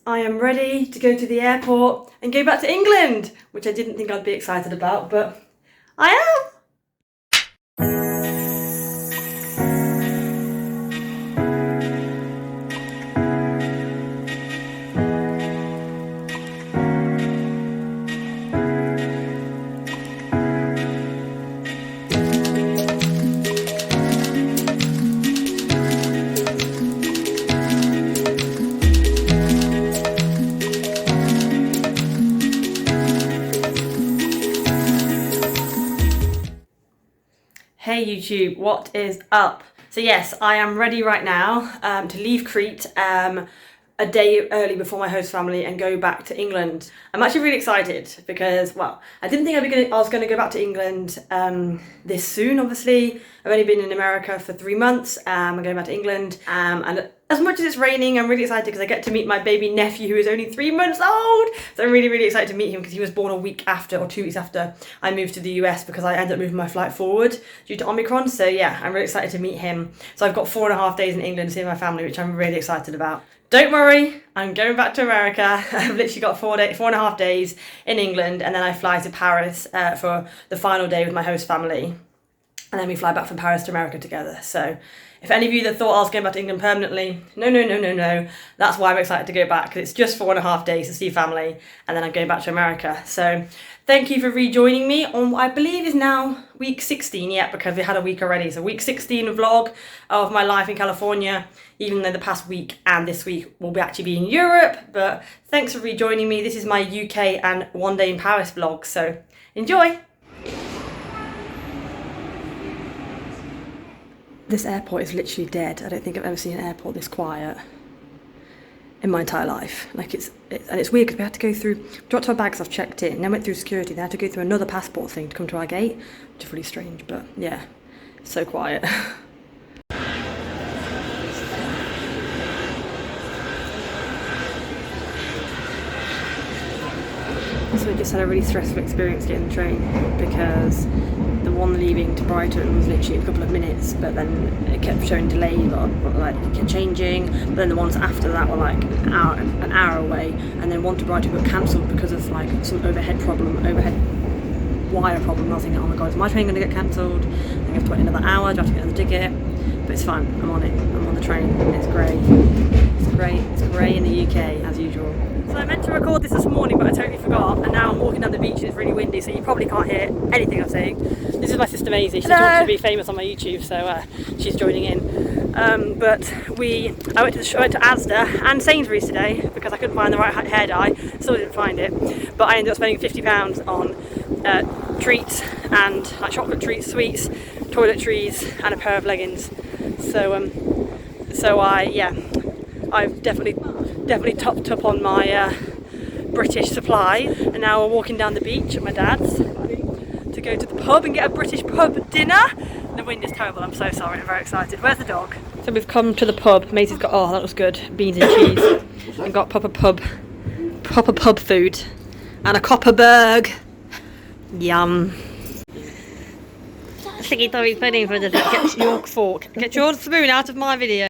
I am ready to go to the airport and go back to England, which I didn't think I'd be excited about, but I am. Hey YouTube, what is up? So yes, I am ready right now to leave Crete a day early before my host family and go back to England. I'm actually really excited because, well, I didn't think I was going to go back to England this soon, obviously. I've only been in America for 3 months. I'm going back to England and as much as it's raining, I'm really excited because I get to meet my baby nephew who is only 3 months old. So I'm really, really excited to meet him because he was born a week after or 2 weeks after I moved to the US because I ended up moving my flight forward due to Omicron. So yeah, I'm really excited to meet him. So I've got 4.5 days in England to see my family, which I'm really excited about. Don't worry, I'm going back to America. I've literally got 4.5 days in England and then I fly to Paris for the final day with my host family. And then we fly back from Paris to America together. So if any of you that thought I was going back to England permanently, no. That's why I'm excited to go back, because it's just 4.5 days to see family and then I'm going back to America. So thank you for rejoining me on what I believe is now week 16, yeah, because we had a week already. So week 16 vlog of my life in California, even though the past week and this week will actually be in Europe. But thanks for rejoining me. This is my UK and 1 day in Paris vlog, so enjoy. This airport is literally dead. I don't think I've ever seen an airport this quiet in my entire life. Like and it's weird because we had to go through, dropped our bags off, checked in, then went through security, then had to go through another passport thing to come to our gate, which is really strange, but yeah, it's so quiet. So we just had a really stressful experience getting the train because the one leaving to Brighton was literally a couple of minutes, but then it kept showing delays, or like it kept changing. But then the ones after that were like an hour away, and then one to Brighton got cancelled because of like some overhead wire problem. I was thinking, oh my god, is my train going to get cancelled? I have to wait another hour. Do I have to get another ticket? But it's fine. I'm on it. I'm on the train. It's grey. It's grey. It's grey in the UK as usual. So I meant to record this morning, but I totally forgot, and now I'm walking down the beach and it's really windy, so you probably can't hear anything I'm saying. This is my sister Maisie. She's trying to be famous on my YouTube, so she's joining in. But I went to Asda and Sainsbury's today because I couldn't find the right hair dye. Still didn't find it, but I ended up spending £50 on treats and like chocolate treats, sweets, toiletries, and a pair of leggings. So I've definitely topped up on my British supplies, and now we're walking down the beach at my dad's to go to the pub and get a British pub dinner. The wind is terrible, I'm so sorry, I'm very excited. Where's the dog? So we've come to the pub. Maisie's got, oh that was good, beans and cheese. We've got proper pub food and a Copperberg. Yum. Sticky Toby pudding for the get your fork. Get your spoon out of my video.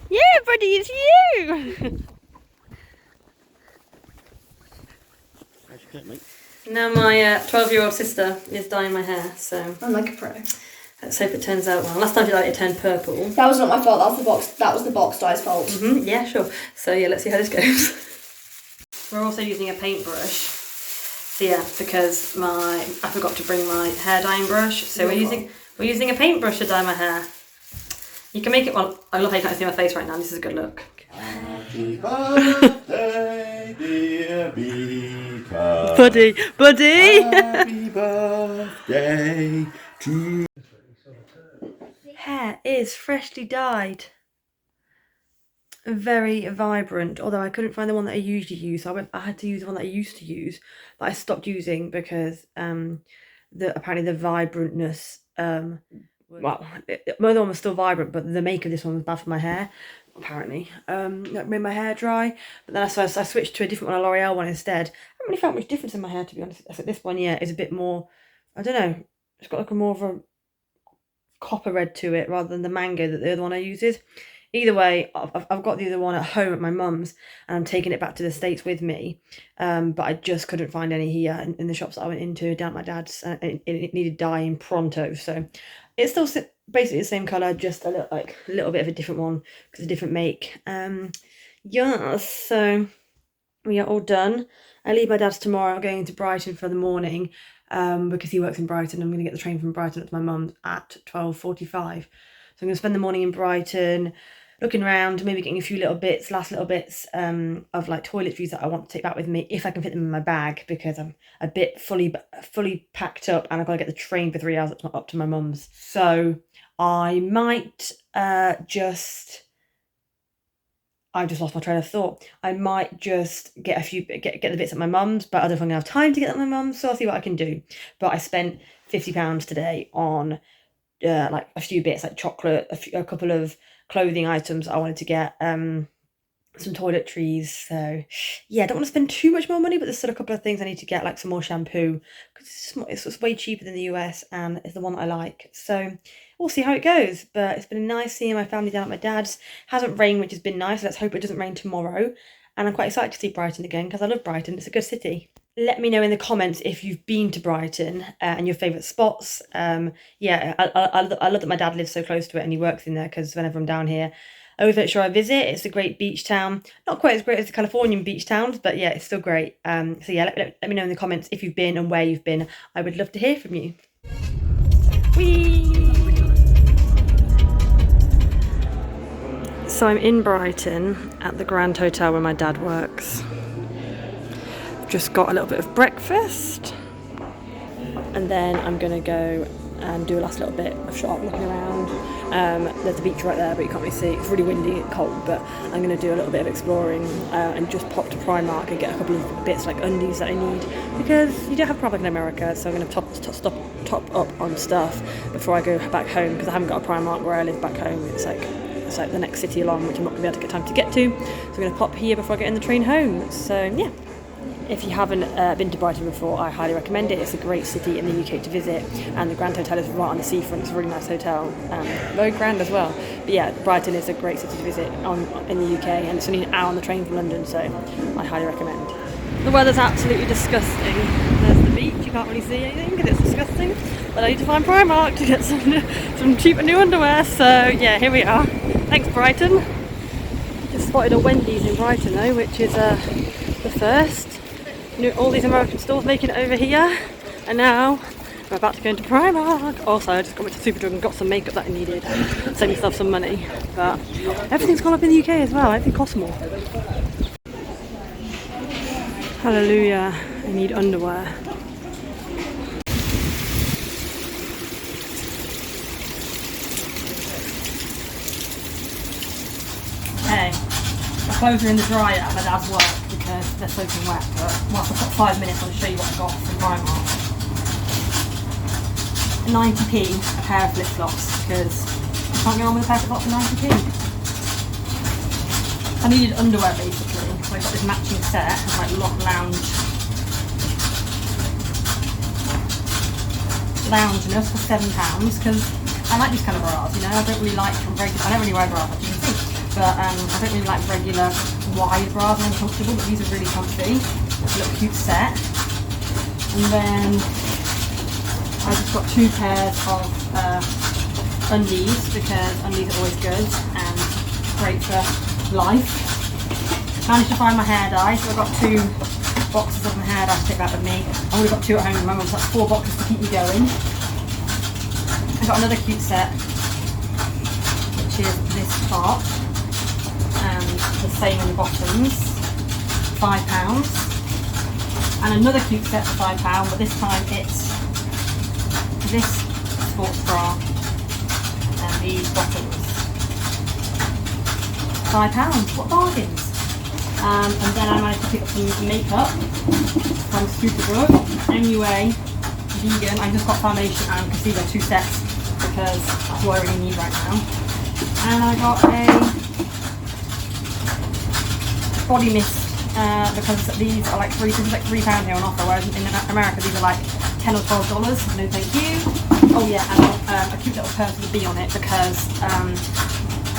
Yeah, buddy, it's you! Now my 12-year-old sister is dyeing my hair, so I'm like a pro. Let's hope it turns out well. Last time she dyed it turned purple. That was not my fault, that was the box dye's fault. Yeah, sure. So yeah, let's see how this goes. We're also using a paintbrush. So yeah, because I forgot to bring my hair dyeing brush, so we're using a paintbrush to dye my hair. You can make it, well, I love how you can't see my face right now, this is a good look. Happy birthday, dear Beaker. Buddy! Happy birthday to... Hair is freshly dyed. Very vibrant, although I couldn't find the one that I usually use, so I had to use the one that I used to use, but I stopped using because apparently the vibrantness, well, my other one was still vibrant, but the make of this one was bad for my hair, apparently. That made my hair dry, but then I switched to a different one, a L'Oreal one instead. I haven't really felt much difference in my hair, to be honest. I think this one, yeah, is a bit more, I don't know, it's got like a more of a copper red to it rather than the mango that the other one I use is. Either way, I've got the other one at home at my mum's, and I'm taking it back to the States with me. But I just couldn't find any here in the shops that I went into down at my dad's. It needed dyeing pronto, so it's still basically the same colour, just a little bit of a different one because it's a different make. Yeah, so we are all done. I leave my dad's tomorrow. I'm going to Brighton for the morning because he works in Brighton. I'm going to get the train from Brighton up to my mum's at 12:45. So I'm going to spend the morning in Brighton, looking around, maybe getting a few last little bits of like toiletries that I want to take back with me if I can fit them in my bag, because I'm a bit fully packed up and I've got to get the train for 3 hours up to my mum's. So I might I've just lost my train of thought. I might just get the bits at my mum's, but I don't think I'm gonna have time to get them at my mum's, so I'll see what I can do. But I spent £50 today on like a few bits, like chocolate, a couple of clothing items I wanted to get, some toiletries. So yeah, I don't want to spend too much more money, but there's still a couple of things I need to get, like some more shampoo, because it's way cheaper than the US and it's the one that I like. So we'll see how it goes. But it's been nice seeing my family down at my dad's. Hasn't rained, which has been nice. Let's hope it doesn't rain tomorrow. And I'm quite excited to see Brighton again because I love Brighton. It's a good city. Let me know in the comments if you've been to Brighton and your favourite spots. Yeah, I love that my dad lives so close to it and he works in there, because whenever I'm down here, I always make sure I visit. It's a great beach town. Not quite as great as the Californian beach towns, but yeah, it's still great. So yeah, let me know in the comments if you've been and where you've been. I would love to hear from you. Whee! So I'm in Brighton at the Grand Hotel where my dad works. Just got a little bit of breakfast, and then I'm gonna go and do a last little bit of shop looking around. There's a beach right there, but you can't really see. It's really windy and cold, but I'm gonna do a little bit of exploring and just pop to Primark and get a couple of bits like undies that I need, because you don't have Primark in America. So I'm gonna top up on stuff before I go back home, because I haven't got a Primark where I live back home. It's like the next city along, which I'm not gonna be able to get time to get to. So I'm gonna pop here before I get in the train home. So yeah. If you haven't been to Brighton before, I highly recommend it. It's a great city in the UK to visit, and the Grand Hotel is right on the seafront. It's a really nice hotel, very grand as well. But yeah, Brighton is a great city to visit in the UK, and it's only an hour on the train from London, so I highly recommend. The weather's absolutely disgusting. There's the beach, you can't really see anything because it's disgusting. But I need to find Primark to get some cheaper new underwear, so yeah, here we are. Thanks, Brighton. Just spotted a Wendy's in Brighton though, which is the first. All these American stores making it over here, and now I'm about to go into Primark. Also, I just got to Superdrug and got some makeup that I needed. Save myself some money, but everything's gone up in the UK as well. Everything costs more. Hallelujah, I need underwear. Hey, my clothes are in the dryer at my dad's work because they're soaking wet, but once I've got 5 minutes I'll show you what I got from Primark. 90p a pair of flip-flops, because I can't get on with a pair of flip-flops for 90p. I needed underwear basically, so I got this matching set of like lounge nurse for £7, because I like these kind of bras, you know. I don't really wear bras, as you can see, but I don't really like regular wide bras. They're uncomfortable, but these are really comfy. It's a little cute set. And then I just got 2 pairs of undies, because undies are always good and great for life. Managed to find my hair dye, so I've got 2 boxes of my hair dye to take back with me. I've already got 2 at home at my mum's, so that's 4 boxes to keep me going. I got another cute set, which is this top and the same in the bottoms, £5. And another cute set for £5, but this time it's this sports bra and these bottoms. £5, what bargains! And then I managed to pick up some makeup from Superdrug, MUA, vegan. I just got foundation and concealer, 2 sets, because that's what I really need right now. And I got a body mist, because these are like £3 here on offer, whereas in America these are like $10 or $12. No thank you. Oh yeah, and a cute little purse with a bee on it, because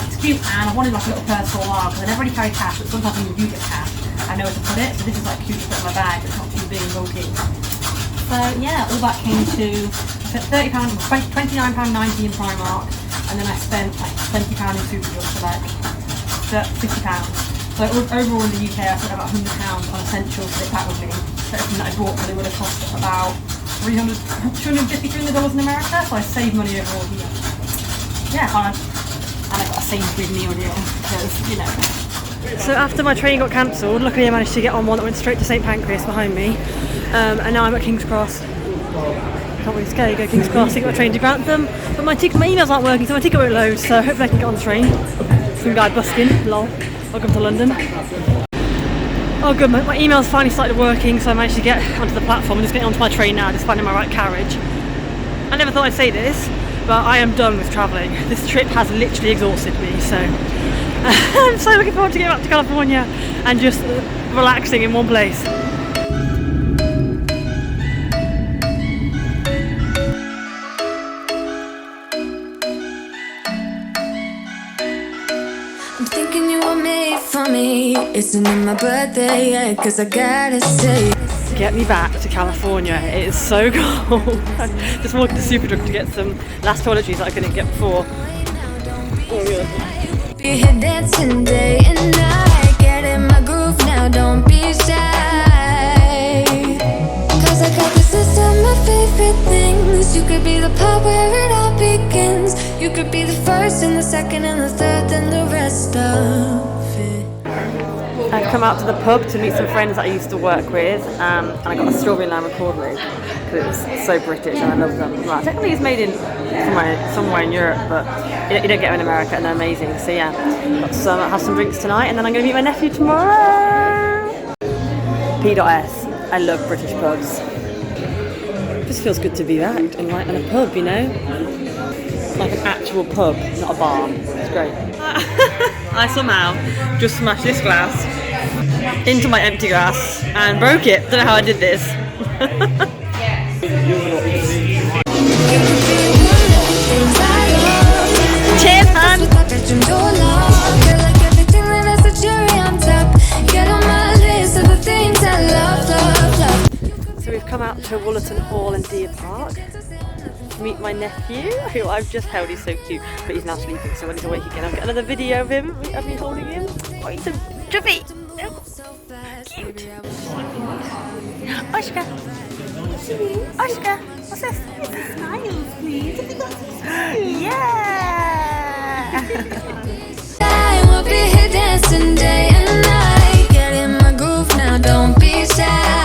it's cute, and I wanted like a little purse for a while because I never really carry cash, but sometimes when you do get cash, I know where to put it. So this is like cute to put in my bag. It's not too big and bulky. So yeah, all that came to, I spent £30, £29.90 in Primark, and then I spent like £20 in Superdrug, so like £50. So overall in the UK I spent about £100 on essentials to take back with me. So everything that I bought probably would have cost about $250 in America, so I saved money overall here. Yeah, and I got a Sainsbury's meal deal, because, you know. So after my train got cancelled, luckily I managed to get on one that went straight to St Pancras behind me. And now I'm at King's Cross. Can't really scare you, go King's Cross, to get my train to Grantham. But my emails aren't working, so my ticket won't load, so hopefully I can get on the train. Some guy busking, lol. Welcome to London. Oh good, my emails finally started working, so I managed to get onto the platform. I'm just getting onto my train now, just finding my right carriage. I never thought I'd say this, but I am done with travelling. This trip has literally exhausted me, so I'm so looking forward to getting back to California and just relaxing in one place. I'm thinking you were made for me. Isn't it my birthday yet? Cause I gotta say, get me back to California. It is so cold. Just walking to Superdrug to get some last toiletries that I couldn't get before. Oh, yeah. be here dancing day and night. Get in my groove now, don't be shy. Cause I got this list of my favorite things. You could be the part where it all begins. You could be the first and the second and the third and the rest of it. I've come out to the pub to meet some friends that I used to work with, and I got a strawberry lime accord leg because it's so British and I love them. Well, technically it's made in somewhere in Europe, but you don't get them in America, and they're amazing. So yeah, I'll have some drinks tonight, and then I'm going to meet my nephew tomorrow. P.S. I love British pubs. It just feels good to be back in a pub, you know, like an actual pub, not a bar. It's great. I somehow just smashed this glass into my empty glass and broke it. Don't know how I did this. Cheers, man! So we've come out to Woollerton Hall and Deer Park to meet my nephew, who I've just held. He's so cute, but he's now sleeping, so when he's awake again I'll get another video of him, of me holding him. Oh, he's so jumpy! Cute! Oscar! Oscar! What's this? Smiles, please. Yeah! I will be here dancing day and night. Get in my groove now, don't be shy.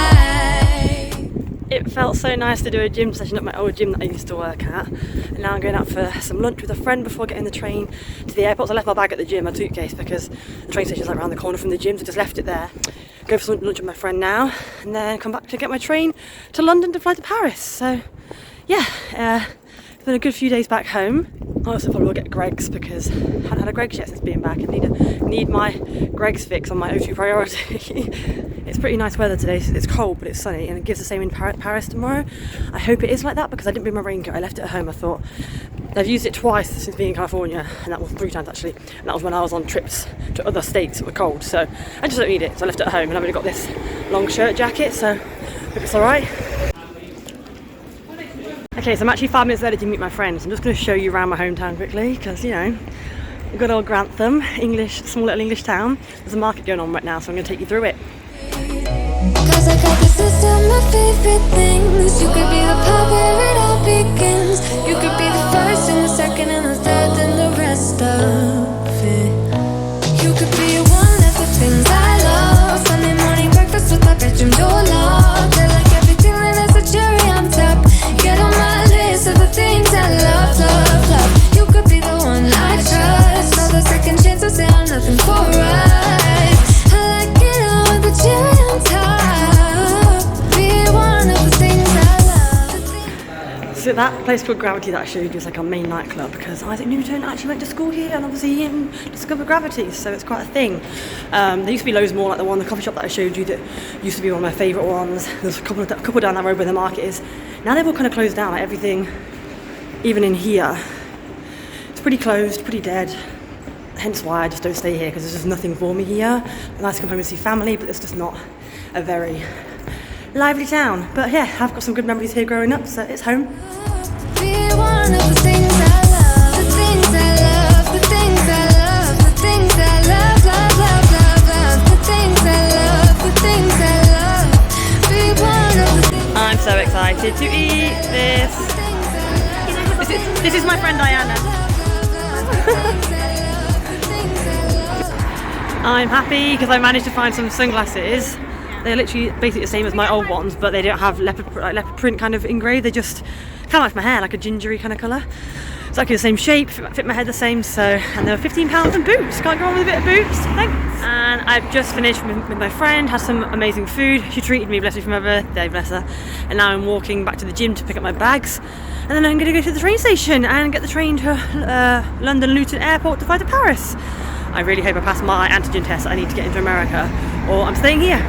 It felt so nice to do a gym session at my old gym that I used to work at, and now I'm going out for some lunch with a friend before getting the train to the airport. So I left my bag at the gym, my suitcase, because the train station's like around the corner from the gym, so I just left it there. Go for some lunch with my friend now, and then come back to get my train to London to fly to Paris. So yeah, it's been a good few days back home. I also probably will get Greggs because I haven't had a Greggs yet since being back, and need my Greggs fix on my O2 priority. It's pretty nice weather today. It's cold but it's sunny, and it gives the same in Paris tomorrow. I hope it is like that because I didn't bring my raincoat. I left it at home. I thought I've used it twice since being in California, and that was 3 times actually, and that was when I was on trips to other states that were cold, so I just don't need it, so I left it at home, and I've only got this long shirt jacket, so I hope it's alright. Okay, so I'm actually 5 minutes early to meet my friends. I'm just going to show you around my hometown quickly because, you know, good old Grantham, small little English town. There's a market going on right now, so I'm going to take you through it. Cause I got this list of my favorite things. You could be the part where it all begins. You could be the first and the second and the third and the rest of it. You could be one of the things I love. Sunday morning breakfast with my bedroom door locked. I like everything that has a cherry on top. Get on my list of the things I love, love, love. You could be the one I trust. All the second chances say I'm nothing for us. I like it all with the cherry on top. Be one of the things I love. So that place called Gravity that I showed you is like our main nightclub because Isaac Newton actually went to school here and obviously he discovered gravity, so it's quite a thing. There used to be loads more, like the coffee shop that I showed you that used to be one of my favourite ones. There's a couple down that road where the market is. Now they've all kind of closed down, like everything, even in here. It's pretty closed, pretty dead. hence why I just don't stay here, because there's just nothing for me here. It's nice to come home and see family, but it's just not a very lively town. But yeah, I've got some good memories here growing up, so it's home. Be one of the things I love, the things I love, the things I love, the things I love, love, love, love, love, the things I love, the things I love. Be one of the things. I'm so excited to eat this. This is my friend Diana. I'm happy because I managed to find some sunglasses. They're literally basically the same as my old ones, but they don't have leopard print kind of engraved. They just kind of like my hair, like a gingery kind of colour. Exactly the same shape, fit my head the same. So, and they were £15 and boots. Can't go wrong with a bit of boots. Thanks. And I've just finished with my friend. Had some amazing food. She treated me, bless me, for my birthday, bless her. And now I'm walking back to the gym to pick up my bags. And then I'm going to go to the train station and get the train to London Luton Airport to fly to Paris. I really hope I pass my antigen test. I need to get into America, or I'm staying here.